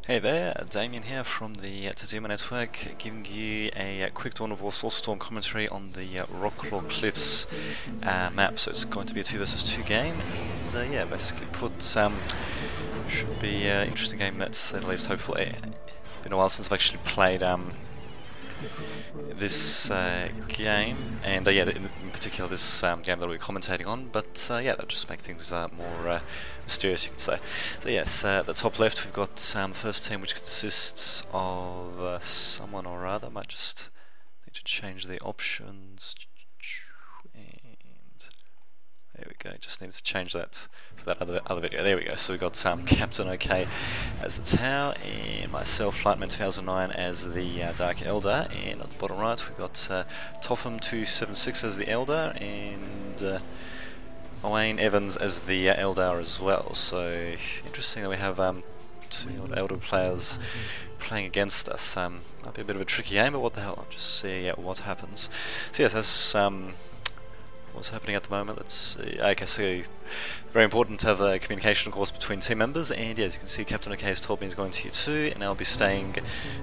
Hey there, Damien here from the Tadima Network, giving you a quick Dawn of War Soulstorm commentary on the Rocklaw Cliffs map. So it's going to be a 2 versus 2 game, and yeah, basically should be an interesting game, to say the least. Hopefully, been a while since I've actually played this game, and yeah, in particular this game that we're commentating on, but yeah, that'll just make things more mysterious, you could say. So yes, at the top left we've got the first team, which consists of someone or other. Might just need to change the options, and there we go, just needed to change that for that other video. There we go. So we've got Captain OK as the Tau, and myself, Flightman 2009, as the Dark Elder, and at the bottom right we've got Topham 276 as the Elder, and Owain Evans as the Eldar as well. So interesting that we have two Elder players playing against us. Might be a bit of a tricky game, but what the hell, I'll just see what happens. So yes, that's what's happening at the moment. Let's see. Okay, so very important to have communication, of course, between team members, and yeah, as you can see, Captain OK has told me he's going to Tier 2, and I'll be staying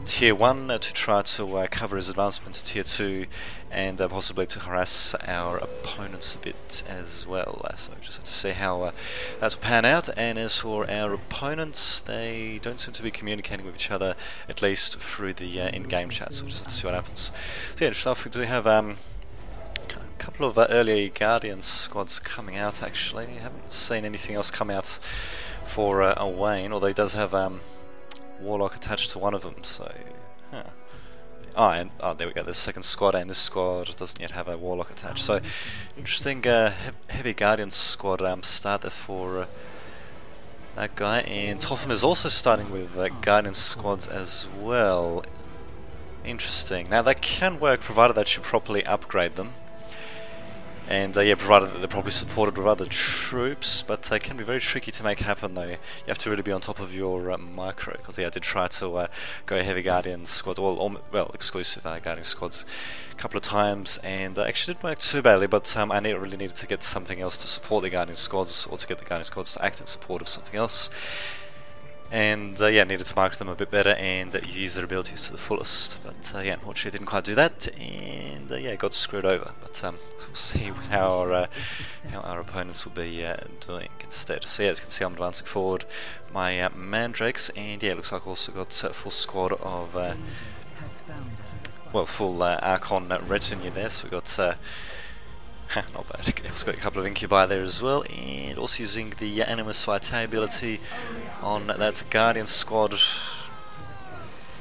Tier 1 to try to cover his advancement to Tier 2, and possibly to harass our opponents a bit as well. So just have to see how that will pan out. And as for our opponents, they don't seem to be communicating with each other, at least through the in-game chat, so we'll just have to see what happens. So yeah, stuff, we do have couple of early Guardian squads coming out. Actually, I haven't seen anything else come out for Owain, although he does have Warlock attached to one of them. So, oh, there we go. There's a second squad, and this squad doesn't yet have a Warlock attached. So, interesting heavy Guardian squad start there for that guy. And Topham is also starting with Guardian squads as well. Interesting. Now that can work, provided that you properly upgrade them. And yeah, provided that they're probably supported with other troops, but it can be very tricky to make happen though. You have to really be on top of your micro, because yeah, I did try to go heavy Guardian squads, well, exclusive Guardian squads a couple of times, and actually didn't work too badly, but I really needed to get something else to support the Guardian squads, or to get the Guardian squads to act in support of something else. And yeah, needed to mark them a bit better and use their abilities to the fullest. But yeah, unfortunately didn't quite do that, and yeah, got screwed over. But we'll see how our opponents will be doing instead. So yeah, as you can see, I'm advancing forward my Mandrakes, and yeah, it looks like I've also got a full squad of, well, full Archon retinue there. So we've got not bad. It's got a couple of Incubi there as well, and also using the Animus Vitae ability on that Guardian squad.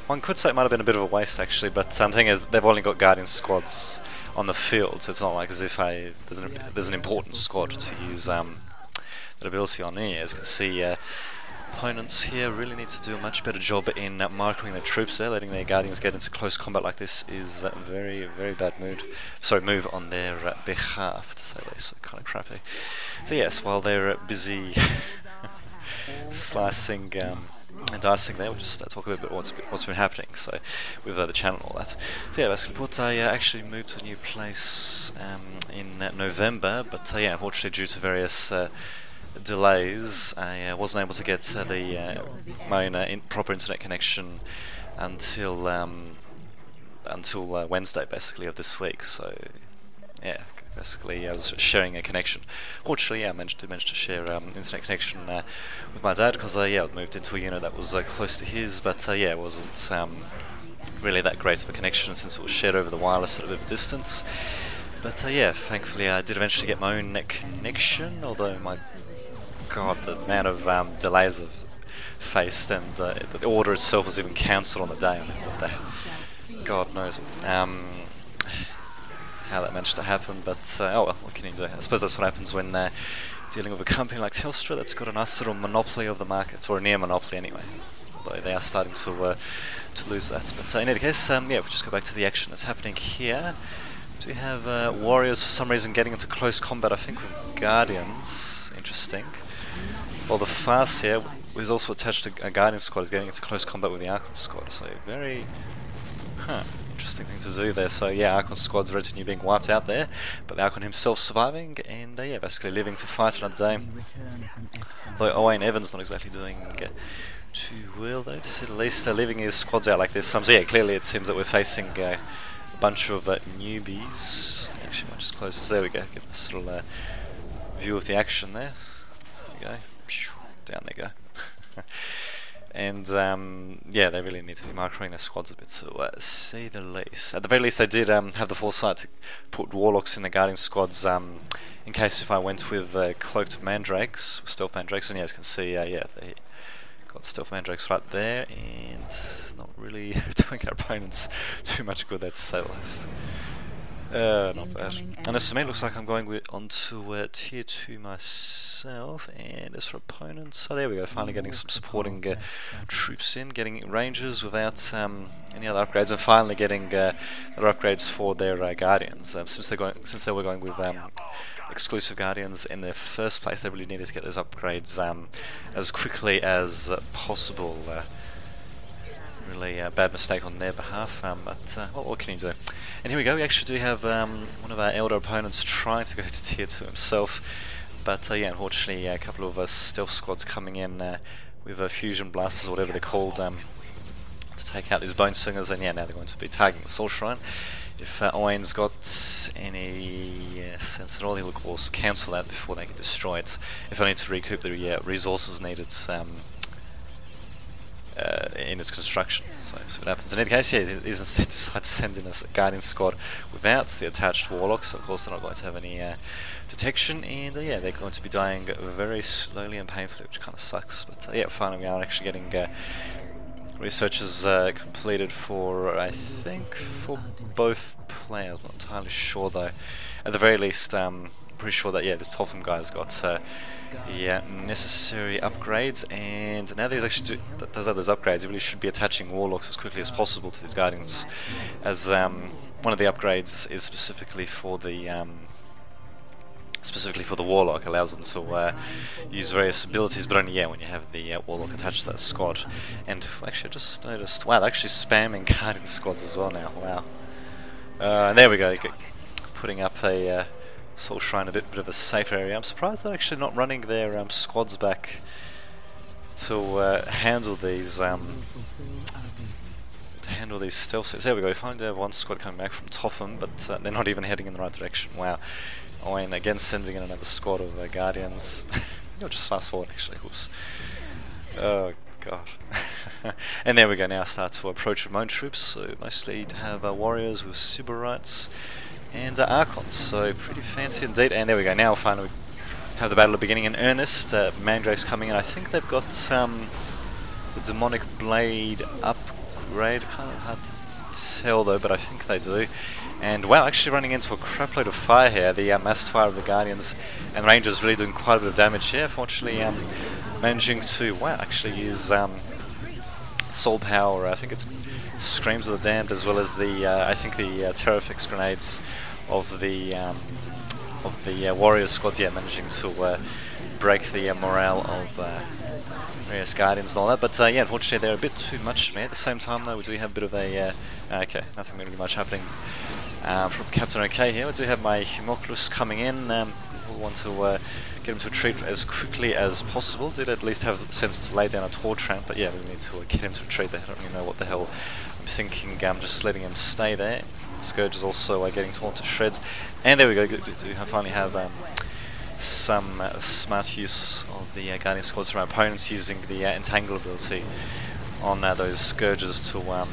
One could say it might have been a bit of a waste actually, but the thing is, they've only got Guardian squads on the field, so it's not like as if there's an important squad to use that ability on here. As you can see, opponents here really need to do a much better job in marking their troops there. Letting their Guardians get into close combat like this is a very, very bad move on their behalf, to say the least. So kind of crappy. So yes, while they're busy slicing and dicing there, we'll just talk a bit about what's been happening. So with the channel and all that. So yeah, basically, I actually moved to a new place in November, but yeah, unfortunately due to various delays, I wasn't able to get my own proper internet connection until Wednesday, basically, of this week. So yeah, basically I was sharing a connection. Fortunately, yeah, I managed to share internet connection with my dad, because yeah, I moved into a unit that was close to his, but yeah, it wasn't really that great of a connection since it was shared over the wireless at a bit of a distance. But yeah, thankfully I did eventually get my own net connection, although my God, the amount of delays I've faced, and the order itself was even cancelled on the day. I mean, what the God knows how that managed to happen, but oh well, what can you do? I suppose that's what happens when dealing with a company like Telstra that's got a nice little monopoly of the market, or a near monopoly anyway, although they are starting to lose that. But in any case, yeah, if we just go back to the action that's happening here, we have warriors for some reason getting into close combat, I think with Guardians. Interesting. Well, the Farce here, who's also attached to a Guardian squad, is getting into close combat with the Archon squad, so very interesting thing to do there. So yeah, Archon squad's retinue being wiped out there, but the Archon himself surviving, and yeah, basically living to fight another day. Though Owain Evans not exactly doing too well though, to say the least. Leaving his squads out like this. So yeah, clearly it seems that we're facing a bunch of newbies. Actually, I might just close this. There we go. Get a little view of the action there. There we go. Down they go. And yeah, they really need to be microing their squads a bit, to say the least. At the very least, they did have the foresight to put warlocks in the guarding squads, in case if I went with cloaked mandrakes, stealth mandrakes. And yeah, as you can see, yeah, they got stealth mandrakes right there, and not really doing our opponents too much good, that's to say the least. Not bad. And as for me, it looks like I'm going onto tier 2 myself, and as for opponents, so there we go, finally getting some supporting troops in, getting rangers without any other upgrades, and finally getting other upgrades for their guardians. Since they were going with exclusive guardians in the first place, they really needed to get those upgrades as quickly as possible. Really a bad mistake on their behalf, but what can you do? And here we go, we actually do have one of our elder opponents trying to go to tier 2 himself, but yeah, unfortunately a couple of stealth squads coming in with fusion blasters, or whatever they're called, to take out these bone singers, and yeah, now they're going to be targeting the soul shrine. If Owen's got any sense at all, he'll of course cancel that before they get destroyed, if only to recoup the resources needed in its construction. So what happens. In any case, yeah, he's instead decided to send in a guardian squad without the attached warlocks. So of course they're not going to have any detection, and yeah, they're going to be dying very slowly and painfully, which kind of sucks. But yeah, finally we are actually getting researches completed for, I think, for both players. I'm not entirely sure though. At the very least, pretty sure that yeah, this Topham guy's got yeah, necessary upgrades, and now that he's actually does have those upgrades, he really should be attaching warlocks as quickly as possible to these guardians, as one of the upgrades is specifically for the warlock, allows them to use various abilities, but only yeah when you have the warlock attached to that squad. And actually, I just noticed, wow, they're actually spamming guardian squads as well now. Wow. And there we go, putting up a Soul Shrine, a bit of a safer area. I'm surprised they're actually not running their squads back to handle these stealth sets. There we go. We finally have one squad coming back from Topham, but they're not even heading in the right direction. Wow. Owen again sending in another squad of guardians. You'll just fast forward actually. Oops. Oh god. And there we go. Now start to approach with my own troops. So mostly to have warriors with Sybarites and Archons, so pretty fancy indeed. And there we go, now finally we have the battle beginning in earnest. Mandrake's coming in. I think they've got the Demonic Blade upgrade, kind of hard to tell though, but I think they do. And wow, actually running into a crapload of fire here. The massed fire of the Guardians and Rangers really doing quite a bit of damage here. Fortunately managing to, wow, actually use soul power. I think it's Screams of the Damned, as well as the I think the Terrafix grenades of the warrior squads, yeah, managing to break the morale of various guardians and all that. But yeah, unfortunately they're a bit too much for me. At the same time though, we do have a bit of a okay, nothing really much happening from Captain OK here. We do have my Homunculus coming in. We want to get him to retreat as quickly as possible. Did at least have the sense to lay down a torch ramp, but yeah, we need to get him to retreat there. I don't really know what the hell I'm thinking. Just letting him stay there. Scourge is also getting torn to shreds. And there we go, do finally have some smart use of the Guardian squads from our opponents, using the Entangle ability on those Scourges to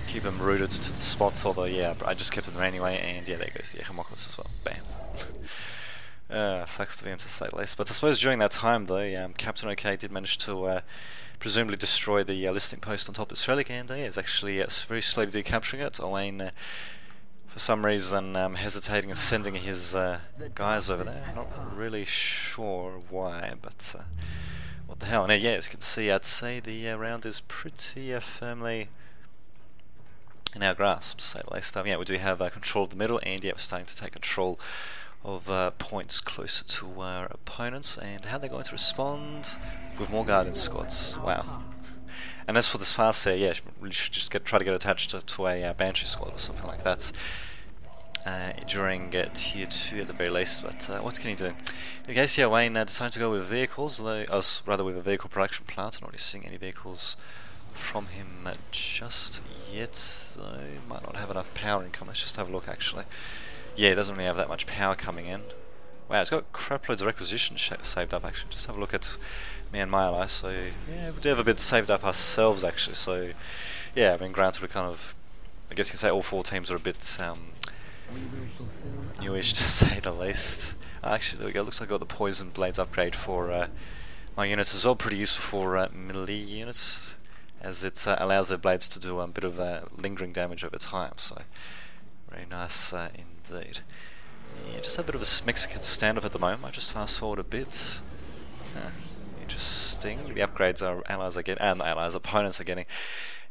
keep them rooted to the spots, although yeah, I just kept them there anyway, and yeah, there goes the Homunculus as well. Bam. Sucks to be him, to say the least. But I suppose during that time though, Captain OK did manage to presumably destroy the listening post on top of this relic, and yeah, is actually very slowly decapturing it. Owain, for some reason, hesitating and sending his guys over there. Not really sure why, but what the hell. And yeah, as you can see, I'd say the round is pretty firmly in our grasp, to say the least. Yeah, we do have control of the middle, and yeah, we're starting to take control of points closer to our opponents. And how they're going to respond with more Guardian squads. Wow. And as for this fast here, yeah, we should just try to get attached to a Banshee squad or something like that. during tier 2 at the very least, but what can you do? In case, yeah, Wayne decided to go with vehicles, although, rather with a vehicle production plant. I'm not really seeing any vehicles from him just yet, so might not have enough power income. Let's just have a look actually. Yeah, it doesn't really have that much power coming in. Wow, it's got crap loads of requisition saved up actually. Just have a look at me and my ally. So yeah, we do have a bit saved up ourselves actually. So yeah, I mean, granted, we're kind of, I guess you can say all four teams are a bit newish to say the least. Actually, there we go. Looks like I got the poison blades upgrade for my units as well. Pretty useful for melee units, as it allows their blades to do a bit of lingering damage over time. So very nice indeed. Yeah, just a bit of a Mexican standoff at the moment. I just fast forward a bit. Interesting. The upgrades our allies are getting, and the allies' opponents are getting.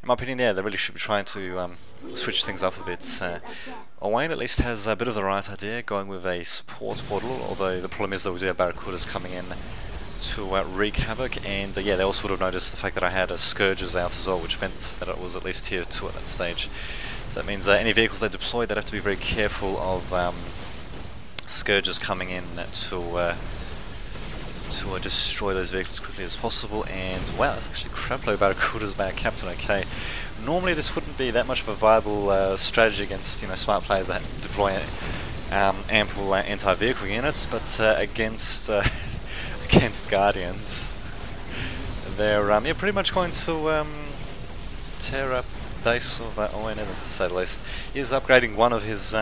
In my opinion, yeah, they really should be trying to switch things up a bit. Owain at least has a bit of the right idea, going with a support portal, although the problem is that we do have Barracudas coming in to wreak havoc, and yeah, they also would have noticed the fact that I had a Scourges out as well, which meant that it was at least tier 2 at that stage. So that means any vehicles they deploy, they'd have to be very careful of Scourges coming in to destroy those vehicles as quickly as possible. And wow, that's actually crapload Barracudas by Captain OK. Normally this wouldn't be that much of a viable strategy against, you know, smart players that deploy ample anti-vehicle units, but against against Guardians, they're yeah, pretty much going to tear up base of Owen Evans, to say the least. He is upgrading one of his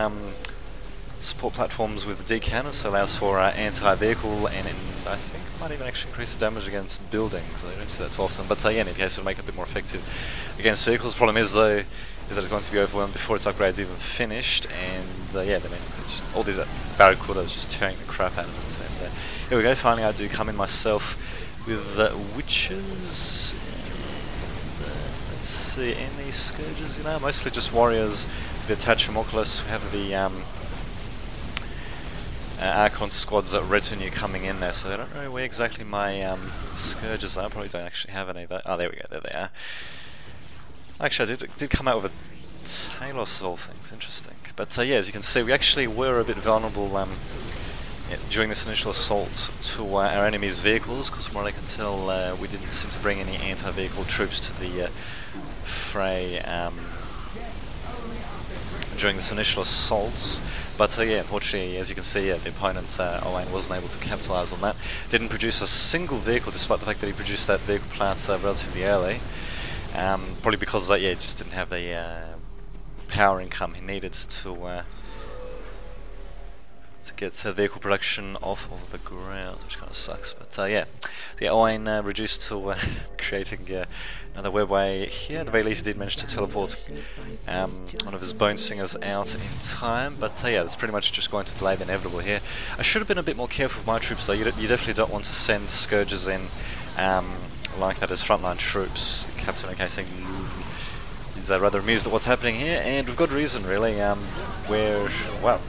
support platforms with the decannons, so allows for anti-vehicle, and I think might even actually increase the damage against buildings. I don't see that too often, but yeah, in any case, it'll make it a bit more effective against vehicles. The problem is though, is that it's going to be overwhelmed before its upgrade's even finished, and yeah, I mean, it's just all these Barracudas just tearing the crap out of it. And here we go. Finally, I do come in myself with witches. Let's see, any Scourges, you know, mostly just warriors. The Tachimoculus, we have the Archon squads that retinue coming in there, so I don't know where exactly my Scourges are. I probably don't actually have any of that. Oh, there we go, there they are. Actually, I did come out with a Talos of all things, interesting. But yeah, as you can see, we actually were a bit vulnerable during this initial assault to our enemy's vehicles, because from what I can tell, we didn't seem to bring any anti-vehicle troops to the fray during this initial assault. But yeah, unfortunately, as you can see, the opponent, Owain, wasn't able to capitalise on that. Didn't produce a single vehicle, despite the fact that he produced that vehicle plant relatively early. Probably because yeah, he just didn't have the power income he needed to get vehicle production off of the ground, which kind of sucks. But yeah, Owain reduced to creating another webway here. At the very least, he did manage to teleport one of his bone singers out in time. But yeah, that's pretty much just going to delay the inevitable here. I should have been a bit more careful with my troops though. You definitely don't want to send Scourges in like that as frontline troops. Captain OK saying he's rather amused at what's happening here, and we've got reason really. We're well,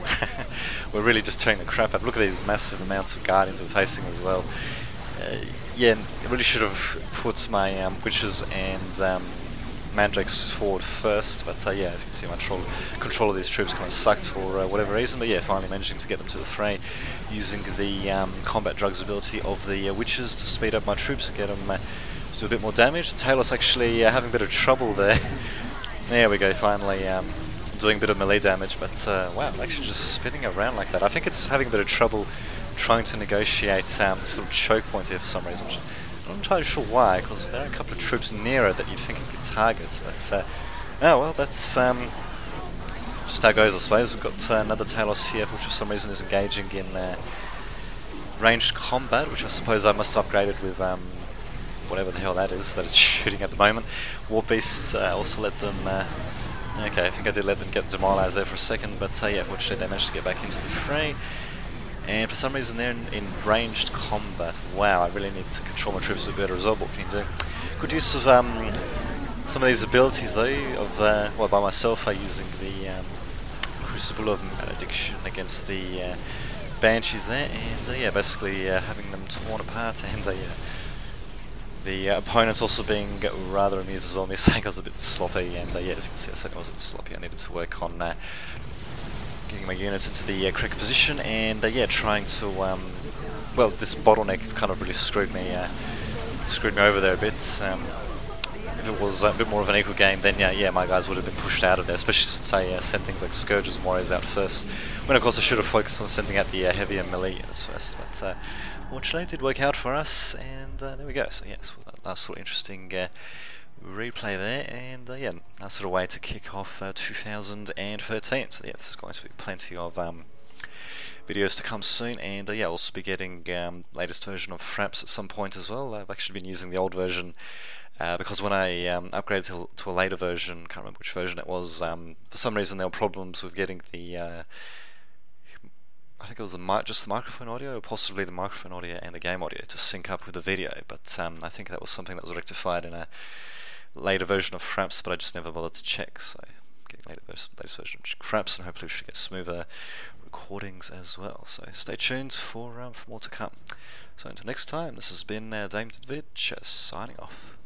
we're really just tearing the crap out. Look at these massive amounts of Guardians we're facing as well. Yeah, I really should have put my Witches and Mandrakes forward first, but yeah, as you can see, my control of these troops kind of sucked for whatever reason. But yeah, finally managing to get them to the fray using the combat drugs ability of the Witches to speed up my troops and get them to do a bit more damage. Talos actually having a bit of trouble there. There we go, finally doing a bit of melee damage, but wow, actually just spinning around like that. I think it's having a bit of trouble trying to negotiate this little choke point here for some reason. I'm not entirely sure why, because there are a couple of troops near it that you'd think it could target, but oh well, that's just how it goes, I suppose. We've got another Talos here, which for some reason is engaging in ranged combat, which I suppose I must have upgraded with whatever the hell that is that it's shooting at the moment. War Beasts also let them okay, I think I did let them get demoralized there for a second, but yeah, fortunately they managed to get back into the fray. And for some reason they're in ranged combat. Wow, I really need to control my troops a bit better as well. What can you do? Good use of some of these abilities though, of well, by myself using the Crucible of Malediction against the Banshees there, and yeah, basically having them torn apart, and the opponents also being rather amused as well. Me saying I was a bit sloppy, and yeah, as you can see, I said I was a bit sloppy. I needed to work on getting my units into the correct position, and yeah, trying to well, this bottleneck kind of really screwed me over there a bit. If it was a bit more of an equal game, then yeah, my guys would have been pushed out of there, especially since I sent things like Scourges and Warriors out first, when of course I should have focused on sending out the heavier melee units first, but fortunately it did work out for us, and there we go. So yes, nice sort of interesting replay there, and yeah, nice sort of way to kick off 2013. So yeah, this is going to be plenty of videos to come soon, and yeah, I'll also be getting latest version of Fraps at some point as well. I've actually been using the old version because when I upgraded to a later version, can't remember which version it was, for some reason there were problems with getting the I think it was just the microphone audio, or possibly the microphone audio and the game audio to sync up with the video, but I think that was something that was rectified in a later version of Fraps, but I just never bothered to check, so getting latest version of Fraps, and hopefully we should get smoother recordings as well. So stay tuned for more to come. So until next time, this has been Dame Vidch signing off.